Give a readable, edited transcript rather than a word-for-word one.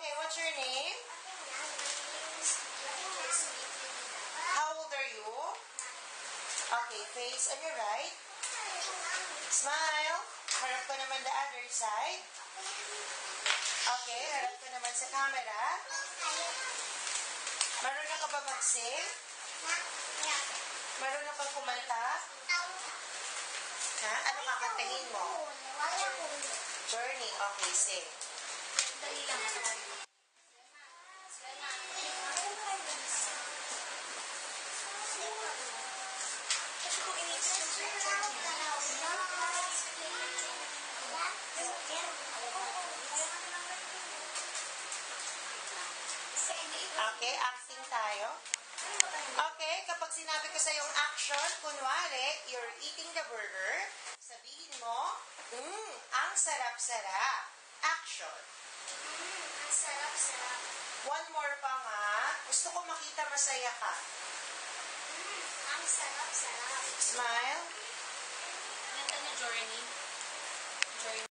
Okay, what's your name? How old are you? Okay, face on your right. Smile. Harap ko naman the other side. Okay, harap ko naman sa camera. Marunong ka ba mag-sing? Marunong kang kumanta? Ha? Ano kakantahin mo? Journey. Okay, sing. Dali lang. Okay, acting tayo. Okay, kapag sinabi ko sa yung action, kunwari, you're eating the burger, sabihin mo, ang sarap-sarap. Action. Ang sarap-sarap. One more pa nga. Gusto ko makita masaya ka. Ang sarap-sarap. Smile. Ganda na journey.